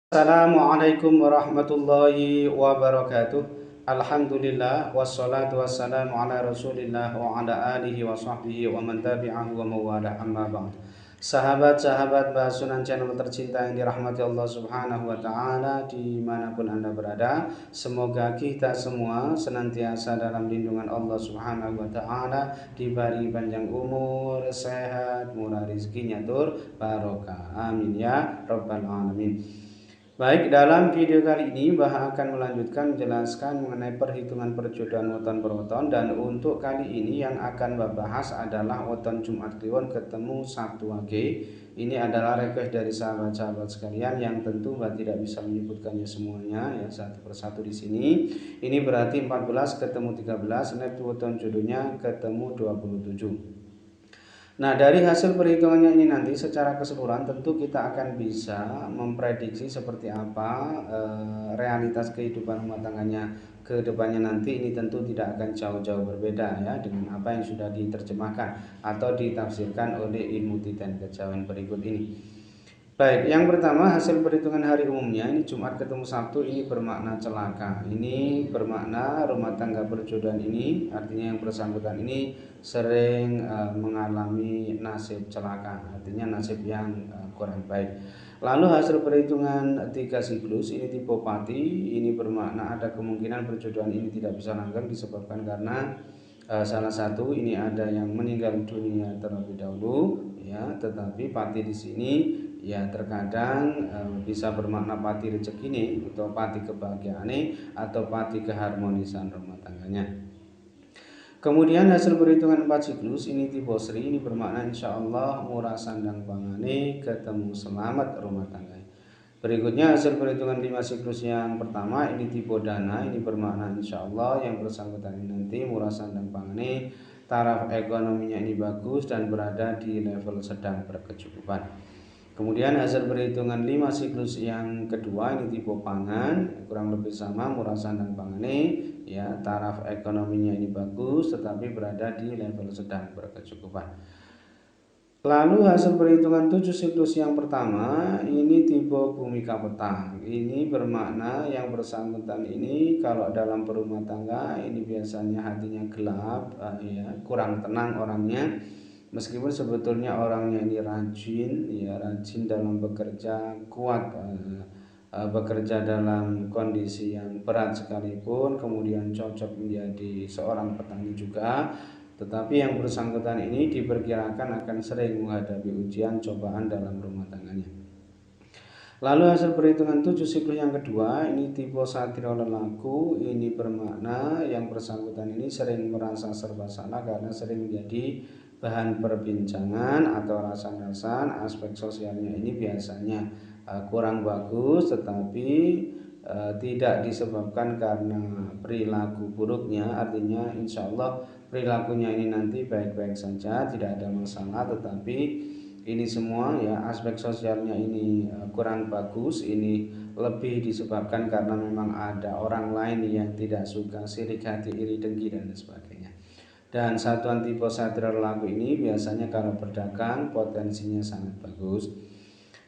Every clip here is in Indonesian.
Assalamualaikum warahmatullahi wabarakatuh. Alhamdulillah wassalatu wassalamu ala Rasulillah wa ala alihi wa sahbihi wa man tabi'ahu wa mawala amma ba'd. Sahabat-sahabat Basunan channel tercinta yang dirahmati Allah Subhanahu wa taala dimanapun Anda berada, semoga kita semua senantiasa dalam lindungan Allah Subhanahu wa taala, diberi panjang umur, sehat, murah rezekinya tur barokah. Amin ya rabbal alamin. Baik, dalam video kali ini Bah akan melanjutkan menjelaskan mengenai perhitungan perjodohan weton per weton, dan untuk kali ini yang akan Bah bahas adalah weton Jumat Kliwon ketemu Sabtu Wage. Ini adalah request dari sahabat-sahabat sekalian yang tentu Bah tidak bisa menyebutkannya semuanya ya satu persatu di sini. Ini berarti 14 ketemu 13, net weton jodohnya ketemu 27. Nah, dari hasil perhitungannya ini nanti secara keseluruhan tentu kita akan bisa memprediksi seperti apa realitas kehidupan rumah tangganya ke depannya nanti. Ini tentu tidak akan jauh-jauh berbeda ya dengan apa yang sudah diterjemahkan atau ditafsirkan oleh ilmu Titan Kejawen berikut ini. Baik, yang pertama hasil perhitungan hari umumnya ini Jumat ketemu Sabtu, ini bermakna celaka. Ini bermakna rumah tangga perjodohan ini, artinya yang bersangkutan ini sering mengalami nasib celaka, artinya nasib yang kurang baik. Lalu hasil perhitungan 3 siklus ini tipe pati, ini bermakna ada kemungkinan perjodohan ini tidak bisa langgeng disebabkan karena salah satu ini ada yang meninggal dunia terlebih dahulu ya, tetapi pati di sini ya terkadang bisa bermakna pati rezeki nih, atau pati kebahagiaan nih, atau pati keharmonisan rumah tangganya. Kemudian hasil perhitungan 4 siklus ini tipe Sri, ini bermakna insya Allah murah sandang pangane ketemu selamat rumah tangga. Berikutnya hasil perhitungan 5 siklus yang pertama ini tipe Dana, ini bermakna insya Allah yang bersangkutan ini nanti murah sandang pangane, taraf ekonominya ini bagus dan berada di level sedang berkecukupan. Kemudian hasil perhitungan 5 siklus yang kedua ini tipe pangan, kurang lebih sama murah sandang pangane ya, taraf ekonominya ini bagus tetapi berada di level sedang berkecukupan. Lalu hasil perhitungan 7 siklus yang pertama ini tipe Bhumika Petang. Ini bermakna yang bersangkutan ini kalau dalam berumah tangga ini biasanya hatinya gelap ya, kurang tenang orangnya. Meskipun sebetulnya orangnya ini rajin ya, rajin dalam bekerja, kuat bekerja dalam kondisi yang berat sekalipun, kemudian cocok menjadi seorang petani juga, tetapi yang bersangkutan ini diperkirakan akan sering menghadapi ujian cobaan dalam rumah tangganya. Lalu hasil perhitungan 7 siklus yang kedua ini tipe Satrio Lelaku, ini bermakna yang bersangkutan ini sering merasa serba salah karena sering menjadi bahan perbincangan atau rasan-rasan. Aspek sosialnya ini biasanya kurang bagus, tetapi tidak disebabkan karena perilaku buruknya, artinya insya Allah perilakunya ini nanti baik-baik saja, tidak ada masalah, tetapi ini semua ya aspek sosialnya ini kurang bagus, ini lebih disebabkan karena memang ada orang lain yang tidak suka, sirik hati, iri, dengki dan sebagainya. Dan satuan tipe Satria Lelaku ini biasanya kalau berdagang potensinya sangat bagus.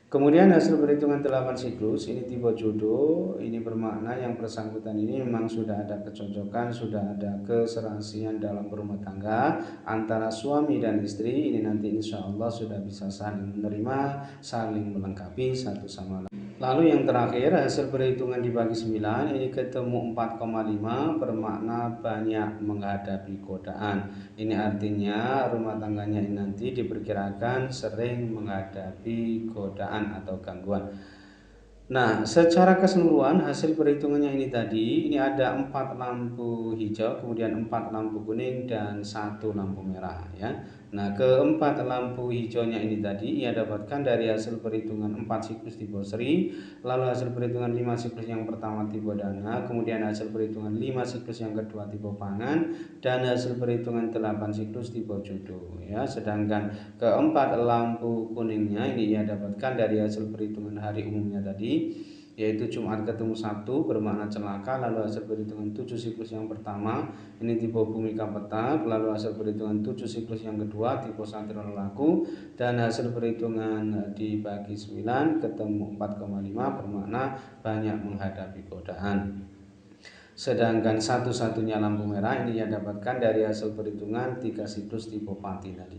Kemudian hasil perhitungan 8 siklus ini tipe jodoh, ini bermakna yang bersangkutan ini memang sudah ada kecocokan, sudah ada keserasian dalam berumah tangga antara suami dan istri. Ini nanti insya Allah sudah bisa saling menerima, saling melengkapi satu sama lain. Lalu yang terakhir hasil perhitungan dibagi 9 ini ketemu 4,5, bermakna banyak menghadapi godaan. Ini artinya rumah tangganya ini nanti diperkirakan sering menghadapi godaan atau gangguan. Nah, secara keseluruhan hasil perhitungannya ini tadi, ini ada 4 lampu hijau, kemudian 4 lampu kuning dan 1 lampu merah ya. Nah, keempat lampu hijaunya ini tadi ia dapatkan dari hasil perhitungan 4 siklus tipe Sri, lalu hasil perhitungan 5 siklus yang pertama tipe Dana, kemudian hasil perhitungan 5 siklus yang kedua tipe Pangan, dan hasil perhitungan 8 siklus tipe Jodoh ya. Sedangkan keempat lampu kuningnya ini ia dapatkan dari hasil perhitungan hari umumnya tadi, yaitu Jumat ketemu Sabtu bermakna celaka. Lalu hasil perhitungan 7 siklus yang pertama ini tipe bumi kapetak. Lalu hasil perhitungan 7 siklus yang kedua tipe satrio lelaku, dan hasil perhitungan dibagi 9 ketemu 4,5 bermakna banyak menghadapi godaan. Sedangkan satu-satunya lampu merah ini ia dapatkan dari hasil perhitungan 3 siklus tipe Pati tadi.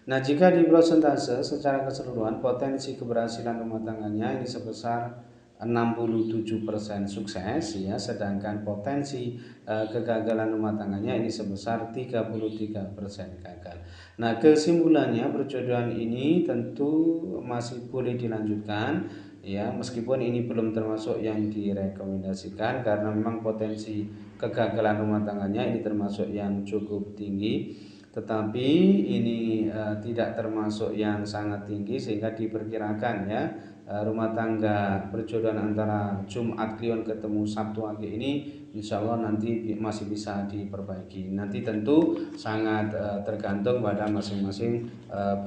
Nah, jika di prosentase secara keseluruhan potensi keberhasilan rumah tangganya ini sebesar 67% sukses ya, sedangkan potensi kegagalan rumah tangganya ini sebesar 33% gagal. Nah, kesimpulannya perjodohan ini tentu masih boleh dilanjutkan ya, meskipun ini belum termasuk yang direkomendasikan karena memang potensi kegagalan rumah tangganya ini termasuk yang cukup tinggi, tetapi ini tidak termasuk yang sangat tinggi sehingga diperkirakan ya rumah tangga perjodohan antara Jumat Kliwon ketemu Sabtu Wage ini insya Allah nanti masih bisa diperbaiki. Nanti tentu sangat tergantung pada masing-masing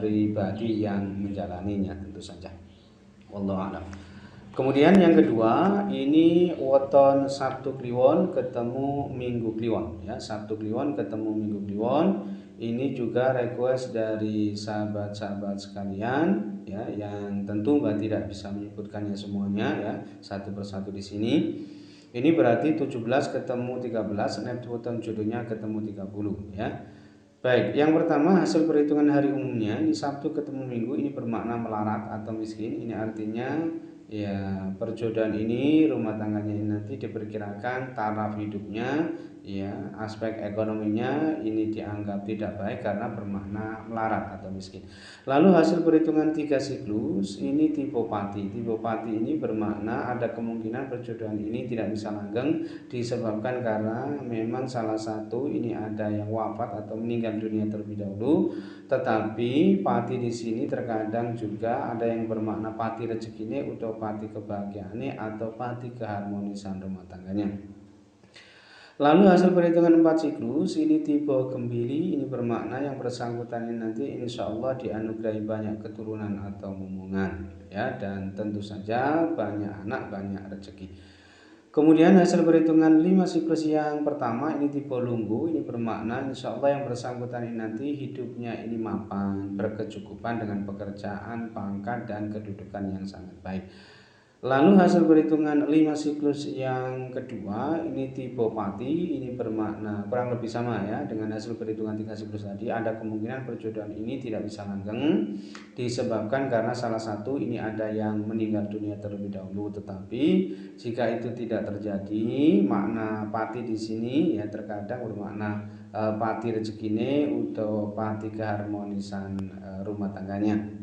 pribadi yang menjalaninya tentu saja. Wallahu a'lam. Kemudian yang kedua ini weton Sabtu Kliwon ketemu Minggu Kliwon ya, Sabtu Kliwon ketemu Minggu Kliwon. Ini juga request dari sahabat-sahabat sekalian ya, yang tentu Mbak tidak bisa menyebutkannya semuanya ya satu persatu di sini. Ini berarti 17 ketemu 13, weton jodohnya ketemu 30 ya. Baik, yang pertama hasil perhitungan hari umumnya ini Sabtu ketemu Minggu ini bermakna melarat atau miskin. Ini artinya ya perjodohan ini rumah tangganya ini nanti diperkirakan taraf hidupnya ya, aspek ekonominya ini dianggap tidak baik karena bermakna melarat atau miskin. Lalu hasil perhitungan 3 siklus ini tipe Pati. Tipe Pati ini bermakna ada kemungkinan perjodohan ini tidak bisa langgeng disebabkan karena memang salah satu ini ada yang wafat atau meninggal dunia terlebih dahulu. Tetapi Pati di sini terkadang juga ada yang bermakna Pati rezekine atau Pati kebahagiaannya atau Pati keharmonisan rumah tangganya. Lalu hasil perhitungan 4 siklus ini tipe Gembili, ini bermakna yang bersangkutan ini nanti insya Allah dianugerahi banyak keturunan atau momongan ya, dan tentu saja banyak anak, banyak rezeki. Kemudian hasil perhitungan 5 siklus yang pertama ini tipe Lunggu, ini bermakna insya Allah yang bersangkutan ini nanti hidupnya ini mapan, berkecukupan dengan pekerjaan, pangkat, dan kedudukan yang sangat baik. Lalu hasil perhitungan 5 siklus yang kedua ini tipe Pati, ini bermakna kurang lebih sama ya dengan hasil perhitungan 3 siklus tadi. Ada kemungkinan perjodohan ini tidak bisa langgeng disebabkan karena salah satu ini ada yang meninggal dunia terlebih dahulu. Tetapi jika itu tidak terjadi, makna Pati di sini ya terkadang bermakna Pati rezekine atau Pati keharmonisan rumah tangganya.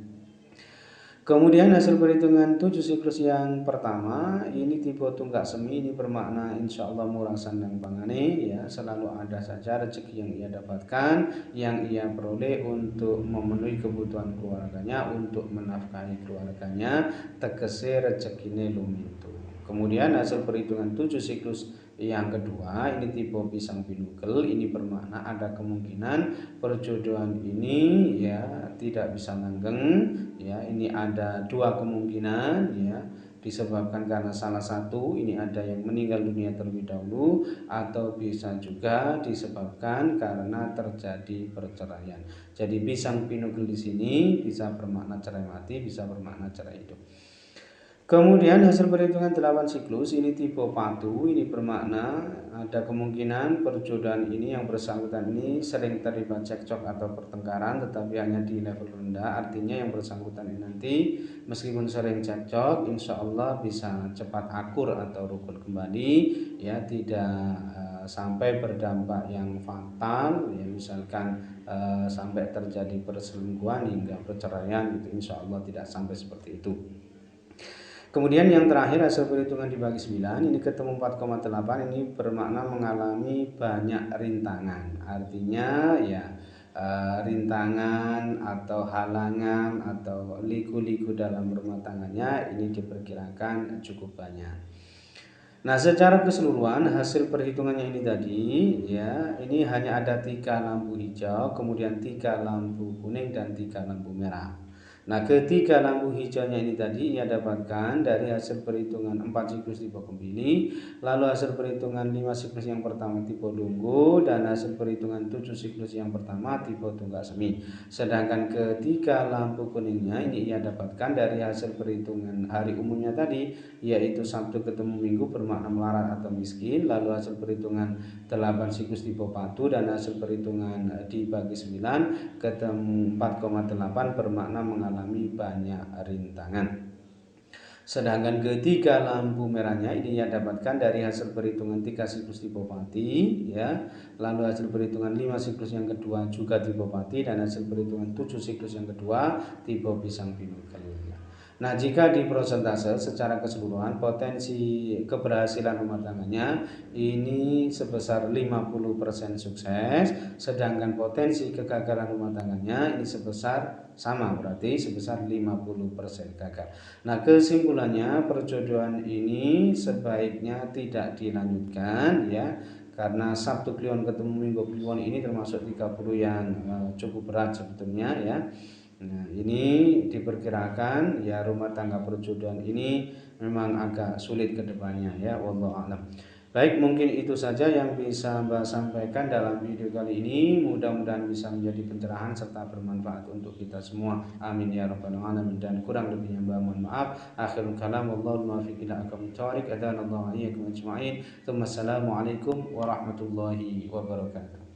Kemudian hasil perhitungan 7 siklus yang pertama ini tipe Tunggak Semi, ini bermakna insya Allah murah sandang pangane ya, selalu ada saja rezeki yang ia dapatkan, yang ia peroleh untuk memenuhi kebutuhan keluarganya, untuk menafkahi keluarganya, tegese rezekine lumintu. Kemudian hasil perhitungan 7 siklus yang kedua ini tipe Pisang Pinugel, ini bermakna ada kemungkinan perjodohan ini ya tidak bisa langgeng ya. Ini ada dua kemungkinan ya, disebabkan karena salah satu ini ada yang meninggal dunia terlebih dahulu, atau bisa juga disebabkan karena terjadi perceraian. Jadi Pisang Pinugel di sini bisa bermakna cerai mati, bisa bermakna cerai hidup. Kemudian hasil perhitungan 8 siklus ini tipe Patu, ini bermakna ada kemungkinan perjodohan ini yang bersangkutan ini sering terlibat cekcok atau pertengkaran, tetapi hanya di level rendah. Artinya yang bersangkutan ini nanti meskipun sering cekcok insya Allah bisa cepat akur atau rukun kembali ya, tidak sampai berdampak yang fatal ya, misalkan sampai terjadi perselingkuhan hingga perceraian gitu, insya Allah tidak sampai seperti itu. Kemudian yang terakhir hasil perhitungan dibagi 9 ini ketemu 4,8, ini bermakna mengalami banyak rintangan. Artinya ya rintangan atau halangan atau liku-liku dalam rumah tangganya ini diperkirakan cukup banyak. Nah, secara keseluruhan hasil perhitungannya ini tadi ya, ini hanya ada 3 lampu hijau, kemudian 3 lampu kuning dan 3 lampu merah. Nah, ketika lampu hijaunya ini tadi ia dapatkan dari hasil perhitungan 4 siklus tipe Kembili, lalu hasil perhitungan 5 siklus yang pertama tipe Lunggu, dan hasil perhitungan 7 siklus yang pertama tipe Tunggak Semi. Sedangkan ketika lampu kuningnya ini ia dapatkan dari hasil perhitungan hari umumnya tadi, yaitu Sabtu ketemu Minggu bermakna melarat atau miskin, lalu hasil perhitungan 8 siklus tipe Padu, dan hasil perhitungan dibagi 9 ketemu 4,8 bermakna mengalami banyak rintangan. Sedangkan ketika lampu merahnya ini ia dapatkan dari hasil perhitungan 3 siklus tipe Pati, ya. Lalu hasil perhitungan 5 siklus yang kedua juga tipe Pati, dan hasil perhitungan 7 siklus yang kedua tipe Pisang Pinugel. Nah, jika di prosentase secara keseluruhan potensi keberhasilan rumah tangganya ini sebesar 50% sukses, sedangkan potensi kegagalan rumah tangganya ini sebesar sama, berarti sebesar 50% gagal. Nah, kesimpulannya perjodohan ini sebaiknya tidak dilanjutkan, ya, karena Sabtu Kliwon ketemu Minggu Kliwon ini termasuk 30 yang cukup berat sebetulnya, ya. Nah, ini diperkirakan ya rumah tangga perjodohan ini memang agak sulit ke depannya, ya, wallahu a'lam. Baik, mungkin itu saja yang bisa Mbak sampaikan dalam video kali ini. Mudah-mudahan bisa menjadi pencerahan serta bermanfaat untuk kita semua. Amin ya rabbal alamin. Dan kurang lebihnya Mbak mohon maaf. Akhirul kalam wallahu muwaffiq ila aqwamit thoriq. Adanallahu iyyakum ajma'in. Assalamualaikum warahmatullahi wabarakatuh.